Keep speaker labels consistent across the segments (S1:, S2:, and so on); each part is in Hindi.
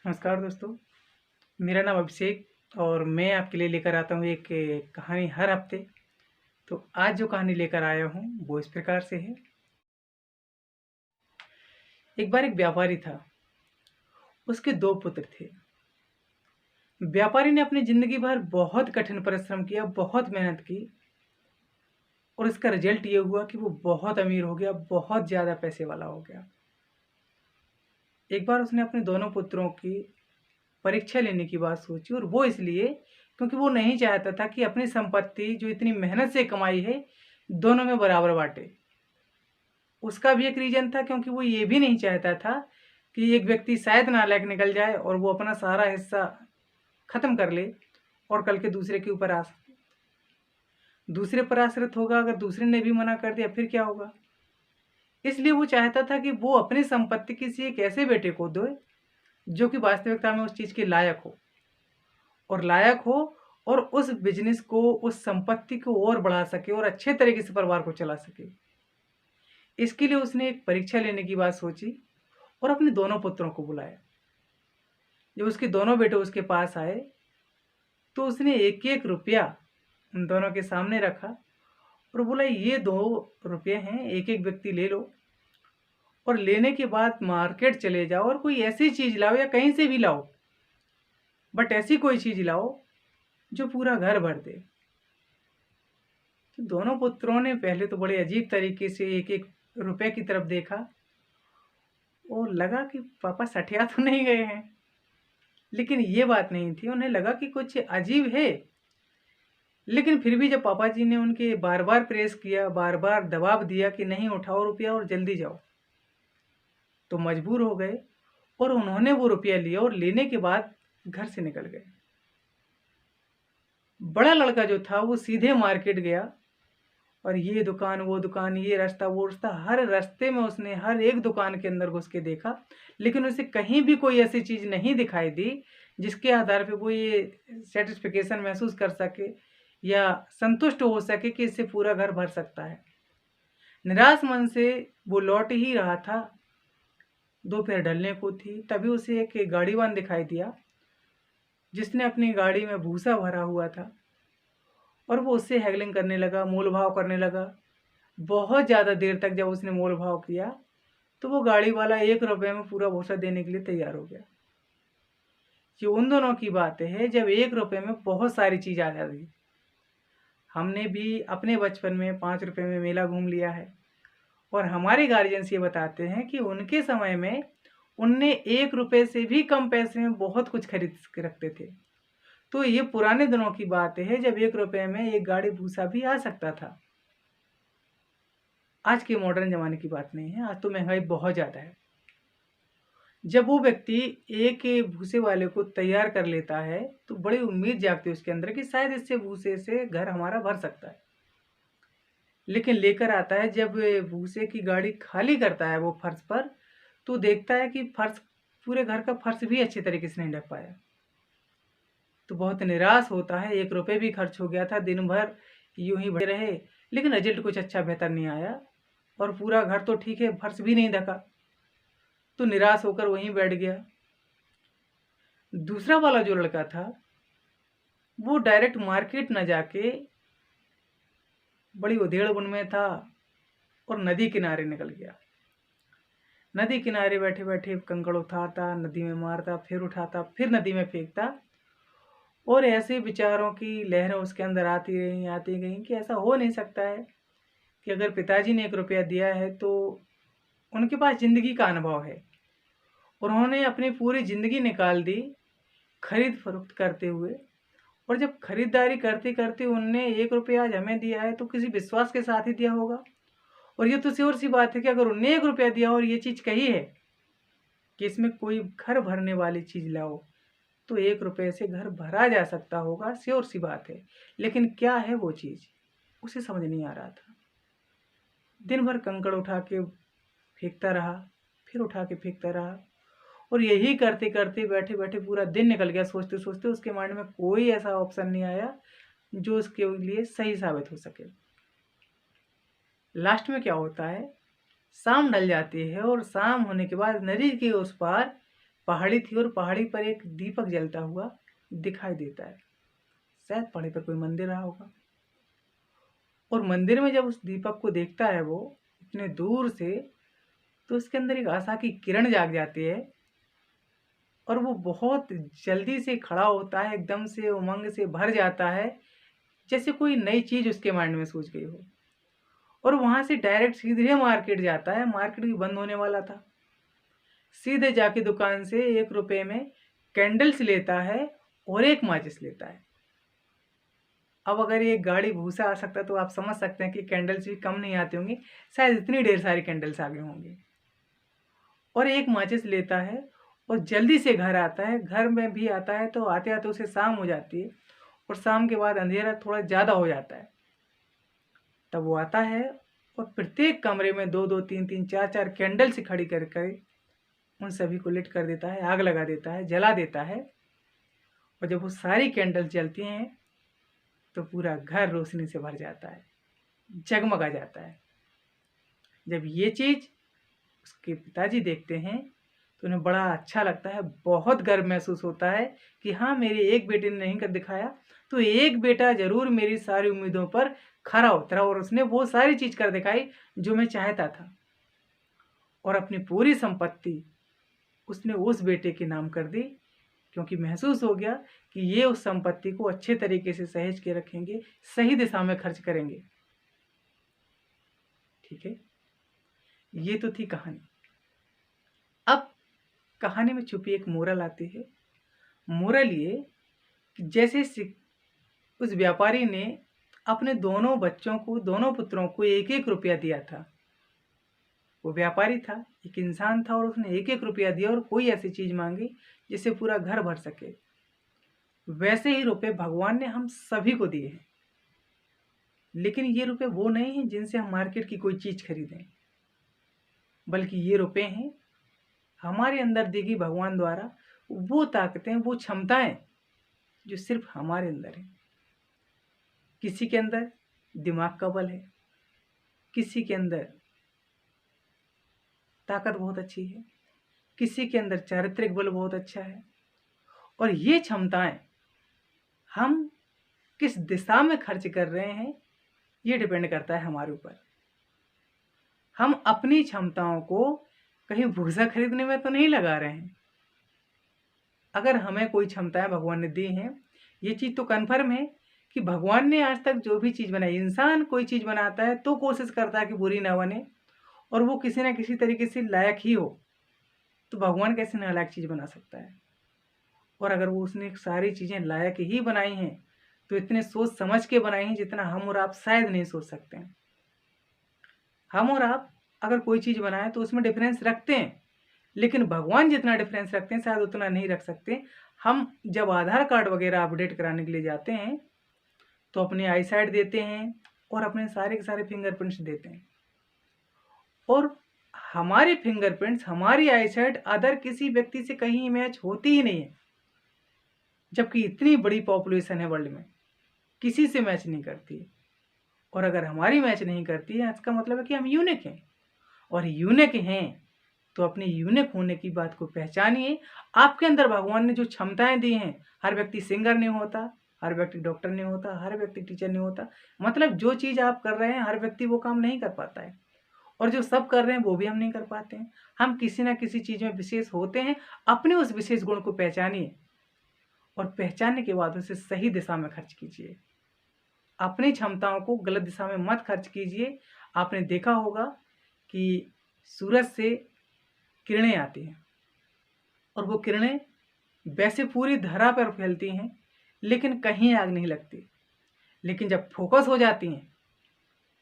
S1: नमस्कार दोस्तों, मेरा नाम अभिषेक और मैं आपके लिए लेकर आता हूँ एक कहानी हर हफ्ते। तो आज जो कहानी लेकर आया हूँ वो इस प्रकार से है। एक बार एक व्यापारी था, उसके 2 पुत्र थे। व्यापारी ने अपनी ज़िंदगी भर बहुत कठिन परिश्रम किया, बहुत मेहनत की और इसका रिज़ल्ट ये हुआ कि वो बहुत अमीर हो गया, बहुत ज़्यादा पैसे वाला हो गया। एक बार उसने अपने दोनों पुत्रों की परीक्षा लेने की बात सोची और वो इसलिए क्योंकि वो नहीं चाहता था कि अपनी संपत्ति जो इतनी मेहनत से कमाई है, दोनों में बराबर बाँटे। उसका भी एक रीज़न था क्योंकि वो ये भी नहीं चाहता था कि एक व्यक्ति शायद नालायक निकल जाए और वो अपना सारा हिस्सा ख़त्म कर ले और कल के दूसरे के ऊपर दूसरे पर आश्रित होगा। अगर दूसरे ने भी मना कर दिया फिर क्या होगा? इसलिए वो चाहता था कि वो अपनी संपत्ति किसी एक ऐसे बेटे को दे जो कि वास्तविकता में उस चीज़ के लायक हो और उस बिज़नेस को, उस संपत्ति को और बढ़ा सके और अच्छे तरीके से परिवार को चला सके। इसके लिए उसने एक परीक्षा लेने की बात सोची और अपने दोनों पुत्रों को बुलाया। जब उसके दोनों बेटे उसके पास आए, तो उसने एक-एक रुपया उन दोनों के सामने रखा और बोला, "ये 2 रुपये हैं, एक-एक व्यक्ति ले लो और लेने के बाद मार्केट चले जाओ और कोई ऐसी चीज़ लाओ या कहीं से भी लाओ, बट ऐसी कोई चीज़ लाओ जो पूरा घर भर दे।" तो दोनों पुत्रों ने पहले तो बड़े अजीब तरीके से एक-एक रुपये की तरफ देखा और लगा कि पापा सठिया तो नहीं गए हैं। लेकिन ये बात नहीं थी, उन्हें लगा कि कुछ अजीब है। लेकिन फिर भी जब पापा जी ने उनके बार-बार प्रेस किया, बार-बार दबाव दिया कि नहीं उठाओ रुपया और जल्दी जाओ, तो मजबूर हो गए और उन्होंने वो रुपया लिया और लेने के बाद घर से निकल गए। बड़ा लड़का जो था वो सीधे मार्केट गया और ये दुकान, वो दुकान, ये रास्ता, वो रास्ता, हर रास्ते में उसने हर एक दुकान के अंदर घुस के देखा, लेकिन उसे कहीं भी कोई ऐसी चीज़ नहीं दिखाई दी, जिसके आधार पे वो ये सैटिस्फैक्शन महसूस कर सके या संतुष्ट हो सके कि इससे पूरा घर भर सकता है। निराश मन से वो लौट ही रहा था, दोपहर ढलने को थी, तभी उसे एक गाड़ीवान दिखाई दिया, जिसने अपनी गाड़ी में भूसा भरा हुआ था और वो उससे हैगलिंग करने लगा, मोल-भाव करने लगा। बहुत ज़्यादा देर तक जब उसने मोल-भाव किया, तो वो गाड़ी वाला 1 रुपए में पूरा भूसा देने के लिए तैयार हो गया। ये उन दोनों की बात है जब 1 रुपए में बहुत सारी चीज़ आ जाती है। हमने भी अपने बचपन में 5 रुपए में मेला घूम लिया है और हमारे गार्जियंस ये बताते हैं कि उनके समय में उनने 1 रुपए से भी कम पैसे में बहुत कुछ खरीद के रखते थे। तो ये पुराने दिनों की बात है जब 1 रुपए में 1 गाड़ी भूसा भी आ सकता था। आज के मॉडर्न ज़माने की बात नहीं है, आज तो महँगाई बहुत ज़्यादा है। जब वो व्यक्ति एक भूसे वाले को तैयार कर लेता है, तो बड़ी उम्मीद जागती है उसके अंदर कि शायद इससे भूसे से घर हमारा भर सकता है। लेकिन लेकर आता है जब भूसे की गाड़ी खाली करता है वो फर्श पर, तो देखता है कि फर्श, पूरे घर का फर्श भी अच्छे तरीके से नहीं ढक पाया। तो बहुत निराश होता है, 1 रुपए भी खर्च हो गया था, दिन भर यूँ ही बढ़े रहे, लेकिन रिज़ल्ट कुछ अच्छा बेहतर नहीं आया और पूरा घर तो ठीक है, फर्श भी नहीं ढका। तो निराश होकर वहीं बैठ गया। दूसरा वाला जो लड़का था, वो डायरेक्ट मार्केट ना जाके बड़ी उधेड़-बुन में था और नदी किनारे निकल गया। नदी किनारे बैठे-बैठे कंकड़ उठाता, नदी में मारता, फिर उठाता, फिर नदी में फेंकता और ऐसे विचारों की लहरें उसके अंदर आती गईं कि ऐसा हो नहीं सकता है कि अगर पिताजी ने 1 रुपया दिया है तो उनके पास ज़िंदगी का अनुभव है। उन्होंने अपनी पूरी ज़िंदगी निकाल दी खरीद-फरोख्त करते हुए और जब खरीदारी करते-करते उनने 1 रुपया आज हमें दिया है तो किसी विश्वास के साथ ही दिया होगा। और ये तो श्योर-सी बात है कि अगर उनने 1 रुपया दिया और ये चीज़ कही है कि इसमें कोई घर भरने वाली चीज़ लाओ, तो 1 रुपये से घर भरा जा सकता होगा, श्योर-सी बात है। लेकिन क्या है वो चीज़? उसे समझ नहीं आ रहा था। दिन भर कंकड़ उठा के फेंकता रहा, फिर उठा के फेंकता रहा और यही करते-करते, बैठे-बैठे पूरा दिन निकल गया। सोचते-सोचते उसके माइंड में कोई ऐसा ऑप्शन नहीं आया जो उसके लिए सही साबित हो सके। लास्ट में क्या होता है, शाम ढल जाती है और शाम होने के बाद नदी के उस पार पहाड़ी थी और पहाड़ी पर एक दीपक जलता हुआ दिखाई देता है। शायद पहाड़ी पर कोई मंदिर रहा होगा। और मंदिर में जब उस दीपक को देखता है वो इतने दूर से, तो उसके अंदर एक आशा की किरण जाग जाती है और वो बहुत जल्दी से खड़ा होता है, एकदम से उमंग से भर जाता है, जैसे कोई नई चीज उसके माइंड में सूझ गई हो। और वहां से डायरेक्ट सीधे मार्केट जाता है। मार्केट भी बंद होने वाला था। सीधे जाके दुकान से 1 रुपए में कैंडल्स लेता है और एक माचिस लेता है। अब अगर ये गाड़ी भूसा आ सकता तो आप समझ सकते हैं कि कैंडल्स भी कम नहीं आते होंगे, शायद इतनी ढेर सारी कैंडल्स आ गए होंगे। और एक माचिस लेता है और जल्दी से घर आता है। घर में भी आता है तो आते आते उसे शाम हो जाती है और शाम के बाद अंधेरा थोड़ा ज़्यादा हो जाता है। तब वो आता है और प्रत्येक कमरे में 2-2, 3-3, 4-4 कैंडल्स खड़ी कर उन सभी को लिट कर देता है, आग लगा देता है, जला देता है। और जब वो सारी कैंडल्स जलती हैं तो पूरा घर रोशनी से भर जाता है, जगमगा जाता है। जब ये चीज़ उसके पिताजी देखते हैं तो उन्हें बड़ा अच्छा लगता है, बहुत गर्व महसूस होता है कि हाँ, मेरे एक बेटे ने नहीं कर दिखाया तो एक बेटा जरूर मेरी सारी उम्मीदों पर खरा उतरा और उसने वो सारी चीज कर दिखाई जो मैं चाहता था। और अपनी पूरी संपत्ति उसने उस बेटे के नाम कर दी, क्योंकि महसूस हो गया कि ये उस संपत्ति को अच्छे तरीके से सहेज के रखेंगे, सही दिशा में खर्च करेंगे। ठीक है, ये तो थी कहानी। अब कहानी में छुपी एक मोरल आती है। मोरल ये कि जैसे उस व्यापारी ने अपने दोनों बच्चों को, दोनों पुत्रों को 1-1 रुपया दिया था। वो व्यापारी था, एक इंसान था, और उसने 1-1 रुपया दिया और कोई ऐसी चीज मांगी जिससे पूरा घर भर सके। वैसे ही रुपए भगवान ने हम सभी को दिए हैं, लेकिन ये रुपए वो नहीं हैं जिनसे हम मार्केट की कोई चीज खरीदें, बल्कि ये रुपए हैं हमारे अंदर दी गई भगवान द्वारा वो ताकतें, वो क्षमताएं जो सिर्फ हमारे अंदर है। किसी के अंदर दिमाग का बल है, किसी के अंदर ताकत बहुत अच्छी है, किसी के अंदर चारित्रिक बल बहुत अच्छा है। और ये क्षमताएं हम किस दिशा में खर्च कर रहे हैं ये डिपेंड करता है हमारे ऊपर। हम अपनी क्षमताओं को कहीं भूसा खरीदने में तो नहीं लगा रहे हैं। अगर हमें कोई क्षमताएं भगवान ने दी हैं, ये चीज तो कन्फर्म है कि भगवान ने आज तक जो भी चीज बनाई, इंसान कोई चीज बनाता है तो कोशिश करता है कि बुरी ना बने और वो किसी ना किसी तरीके से लायक ही हो। तो भगवान कैसे नालायक चीज बना सकता है? और अगर वो उसने सारी चीजें लायक ही बनाई हैं तो इतने सोच समझ के बनाई हैं जितना हम और आप शायद नहीं सोच सकते हैं। हम और आप अगर कोई चीज बनाए तो उसमें डिफरेंस रखते हैं, लेकिन भगवान जितना डिफरेंस रखते हैं शायद उतना नहीं रख सकते। हम जब आधार कार्ड वगैरह अपडेट कराने के लिए जाते हैं तो अपनी आई साइट देते हैं और अपने सारे के सारे फिंगरप्रिंट्स देते हैं, और हमारे फिंगरप्रिंट्स, हमारी आई साइट अदर किसी व्यक्ति से कहीं मैच होती ही नहीं है। जबकि इतनी बड़ी पॉपुलेशन है वर्ल्ड में, किसी से मैच नहीं करती। और अगर हमारी मैच नहीं करती है इसका मतलब है कि हम यूनिक हैं, और यूनिक हैं तो अपने यूनिक होने की बात को पहचानिए। आपके अंदर भगवान ने जो क्षमताएं दी हैं, हर व्यक्ति सिंगर नहीं होता, हर व्यक्ति डॉक्टर नहीं होता, हर व्यक्ति टीचर नहीं होता। मतलब जो चीज आप कर रहे हैं हर व्यक्ति वो काम नहीं कर पाता है, और जो सब कर रहे हैं वो भी हम नहीं कर पाते हैं। हम किसी ना किसी चीज में विशेष होते हैं। अपने उस विशेष गुण को पहचानिए और पहचानने के बाद उसे सही दिशा में खर्च कीजिए। अपनी क्षमताओं को गलत दिशा में मत खर्च कीजिए। आपने देखा होगा कि सूरज से किरणें आती हैं और वो किरणें वैसे पूरी धरा पर फैलती हैं लेकिन कहीं आग नहीं लगती, लेकिन जब फोकस हो जाती हैं,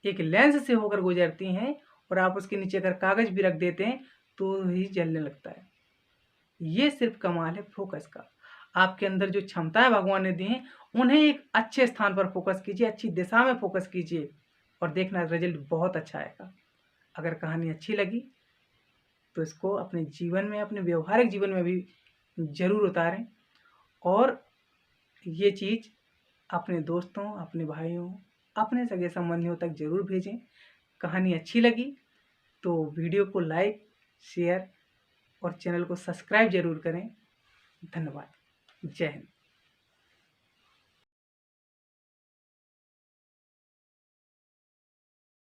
S1: एक लेंस से होकर गुजरती हैं और आप उसके नीचे अगर कागज भी रख देते हैं तो ही जलने लगता है। ये सिर्फ कमाल है फोकस का। आपके अंदर जो क्षमताएं भगवान ने दी हैं उन्हें एक अच्छे स्थान पर फोकस कीजिए, अच्छी दिशा में फोकस कीजिए और देखना रिजल्ट बहुत अच्छा आएगा। अगर कहानी अच्छी लगी तो इसको अपने जीवन में, अपने व्यवहारिक जीवन में भी जरूर उतारें और ये चीज़ अपने दोस्तों, अपने भाइयों, अपने सगे संबंधियों तक जरूर भेजें। कहानी अच्छी लगी तो वीडियो को लाइक, शेयर और चैनल को सब्सक्राइब जरूर करें। धन्यवाद। जय हिंद।